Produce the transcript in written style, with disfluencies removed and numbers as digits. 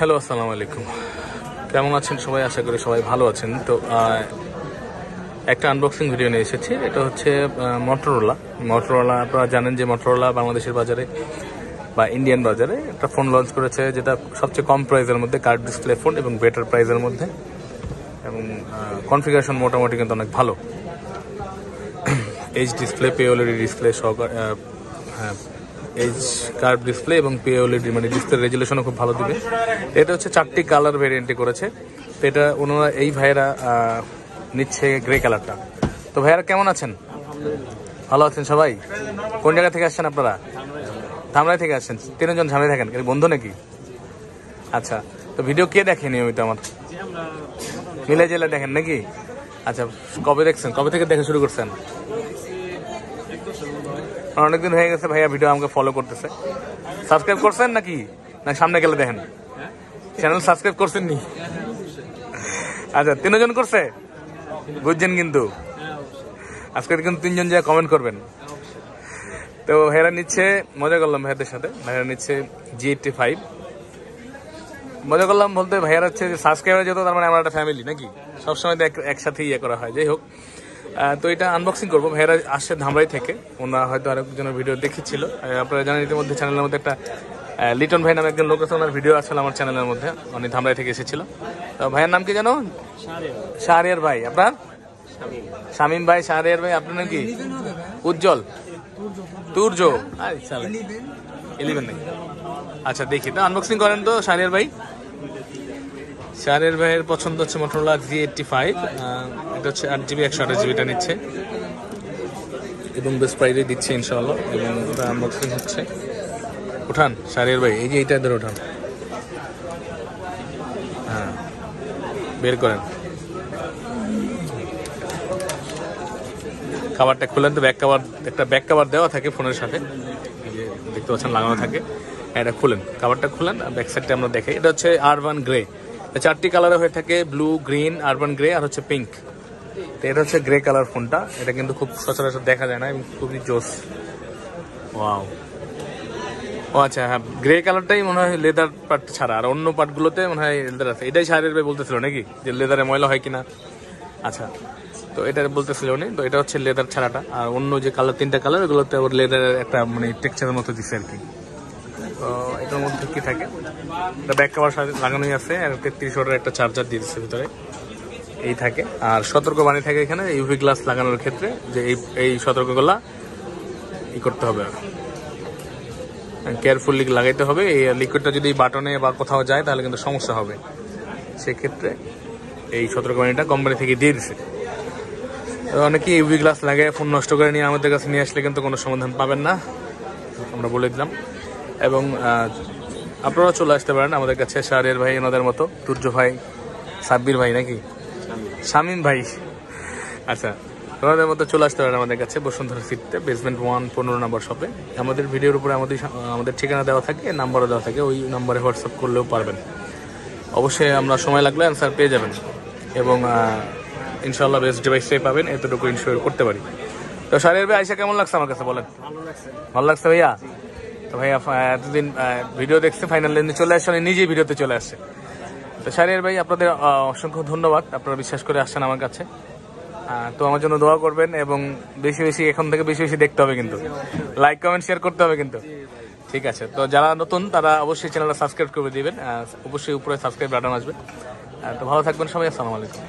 Hello, আসসালামু আলাইকুম। কেমন আছেন সবাই? আশা করি সবাই ভালো আছেন। তো একটা আনবক্সিং ভিডিও নিয়ে এসেছি। এটা হচ্ছে মোটরোলা। আপনারা জানেন যে মোটরোলা বাংলাদেশের বাজারে বা ইন্ডিয়ান বাজারে একটা ফোন লঞ্চ করেছে, যেটা সবচেয়ে কম প্রাইসের মধ্যে, কার্ড ডিসপ্লে ফোন এবং বেটার প্রাইসের মধ্যে, এবং কনফিগারেশন মোটামুটি কিন্তু অনেক ভালো। এইচ ডিসপ্লে, পিওএলইডি ডিসপ্লে সহকারে, এইচ কার্ভ ডিসপ্লে এবং পিওএলইডি মানে ডিসপ্লে রেজুলেশনও খুব ভালো দিবে। এটা হচ্ছে 4টি কালার ভেরিয়েন্টে করেছে। তো এটা ওনারা এই ভাইয়েরা নিচ্ছে গ্রে কালারটা। তো ভাইয়ারা কেমন আছেন? ভালো আছেন সবাই? কোন জায়গা থেকে আসছেন আপনারা? ধামরাই থেকে আসছেন। 3 জন ধামরাই থাকেন, বন্ধু নাকি? আচ্ছা, তো ভিডিও কে দেখে নিয়মিত? আমার মিলে জেলে দেখেন নাকি? আচ্ছা, কবে দেখছেন? কবে থেকে দেখা শুরু করছেন? অনেকদিন হয়ে গেছে ভাইয়া ভিডিও আমাকে ফলো করতেছে। সাবস্ক্রাইব করছেন নাকি? না সামনে গেলে দেখেন। চ্যানেল সাবস্ক্রাইব করছেন নি? আচ্ছা, 3 জন করছে, বুঝছেন কিন্তু আজকে কিন্তু 3 জন যা কমেন্ট করবেন। তো ভাইয়ারা নিচ্ছে, মজা করলাম ভাইয়াদের সাথে। ভাইয়ারা নিচ্ছে G85। মজা করলাম বলতে ভাইয়ারা হচ্ছে সাবস্ক্রাইবার যত, তার মানে আমার একটা ফ্যামিলি নাকি, সবসময় একসাথে ইয়ে করা হয়। যাই হোক, তো এটা আনবক্সিং করবো। ভাইয়ারা আসছে ধামরাই থেকে। ওনারা হয়তো আরেকজনের ভিডিও দেখেছিল। আপনারা জানেন ইতিমধ্যে চ্যানেলের মধ্যে একটা লিটন ভাই নামে একজন লোক আছে, ওনার ভিডিও আসলে আমার চ্যানেলের মধ্যে। উনি ধামরাই থেকে এসেছিল। তো ভাইয়ের নাম কি জানো? শাহরিয়ার ভাই। আপনার? শামীম ভাই, শাহরিয়ার ভাই। আপনার নাম কি? উজ্জ্বল, তুর্য। 11 নাকি? আচ্ছা, দেখি তো, আনবক্সিং করেন তো শাহরিয়ার ভাই। শাহরিয়ার ভাইয়ের পছন্দ হচ্ছে মোটরোলা G85। এটা হচ্ছে 8GB 128GBটা নিচ্ছে এবং বেস্ট প্রাইসে দিচ্ছে ইনশাআল্লাহ। এবং এটা আনবক্সিং হচ্ছে। উঠান শাহরিয়ার ভাই, এই যে এইটা ধরে উঠান। হ্যাঁ, বের করেন। কাভারটা খুলেন তো। ব্যাক কাভার, একটা ব্যাক কাভার দেওয়া থাকে ফোনের সাথে, এই যে দেখতে পাচ্ছেন লাগানো থাকে। এটা খুলেন, কাভারটা খুলেন। ব্যাক সাইডটা আমরা দেখাই। এটা হচ্ছে আরবান গ্রে। 4টি কালারে হয়ে থাকে, ব্লু, গ্রিন, আরবান গ্রে আর হচ্ছে পিঙ্ক। তো এটা হচ্ছে গ্রে কালার ফোনটা। এটা কিন্তু খুব সচরাচর দেখা যায় না এবং খুবই জোস। ওয়াও। ও আচ্ছা, হ্যাঁ, গ্রে কালারটাই মনে হয় লেদার পার্ট ছাড়া, আর অন্য পার্টগুলোতে মনে হয় লেদার আছে। এটাই শাহরিয়ার ভাই বলতেছিল নাকি, যে লেদারে ময়লা হয় কিনা। আচ্ছা, তো এটা বলতেছিল উনি। তো এটা হচ্ছে লেদার ছাড়াটা, আর অন্য যে কালার 3টা কালার ওগুলোতে ওর লেদারের একটা মানে টেক্সচারের মতো দিচ্ছে আর কি। তো এটার মধ্যে কি থাকে, এটা ব্যাক কভার সাথে লাগানোই আছে, আর 33 ওয়াটের একটা চার্জার দিয়ে দিচ্ছে ভিতরে, এই থাকে। আর সতর্কবাণী থাকে এখানে ইউভি গ্লাস লাগানোর ক্ষেত্রে, যে এই সতর্কগুলা ই করতে হবে, কেয়ারফুলি লাগাইতে হবে। এই লিকুইডটা যদি বাটনে বা কোথাও যায় তাহলে কিন্তু সমস্যা হবে। সেক্ষেত্রে এই সতর্কবাণীটা কোম্পানি থেকে দিয়ে দিচ্ছে। অনেকে ইউভি গ্লাস লাগে ফোন নষ্ট করে নিয়ে আমাদের কাছে নিয়ে আসলে কিন্তু কোনো সমাধান পাবেন না, আমরা বলে দিলাম। এবং আপনারা চলে আসতে পারেন আমাদের কাছে। শাহরিয়ার ভাই, ওনাদের মতো তুর্য ভাই, সাব্বির ভাই নাকি, শামীম ভাই। আচ্ছা, ওনাদের মতো চলে আসতে পারেন আমাদের কাছে বসুন্ধরা সিটিতে, বেসমেন্ট 1, 15 নম্বর শপে। আমাদের ভিডিওর উপরে আমাদের ঠিকানা দেওয়া থাকে, নাম্বারও দেওয়া থাকে। ওই নাম্বারে হোয়াটসঅ্যাপ করলেও পারবেন। অবশ্যই আমরা সময় লাগলে অ্যান্সার পেয়ে যাবেন, এবং ইনশাআল্লাহ বেস্ট ডিভাইসটাই পাবেন, এতটুকু ইনশিওর করতে পারি। তো শাহরিয়ার ভাই আইসা কেমন লাগছে আমার কাছে বলেন? ভালো লাগছে ভাইয়া? তো ভাইয়া এতদিন ভিডিও দেখছে, ফাইনালি চলে আসছে, নিজেই ভিডিওতে চলে আসছে। তো শাহরিয়ার ভাই, আপনাদের অসংখ্য ধন্যবাদ, আপনারা বিশ্বাস করে আসছেন আমার কাছে। তো আমার জন্য দোয়া করবেন, এবং বেশি বেশি এখন থেকে বেশি বেশি দেখতে হবে কিন্তু, লাইক কমেন্ট শেয়ার করতে হবে কিন্তু। ঠিক আছে, তো যারা নতুন তারা অবশ্যই চ্যানেলটা সাবস্ক্রাইব করে দিবেন। অবশ্যই উপরে সাবস্ক্রাইব বাটন আসবে। তো ভালো থাকবেন সবাই, আসসালামু আলাইকুম।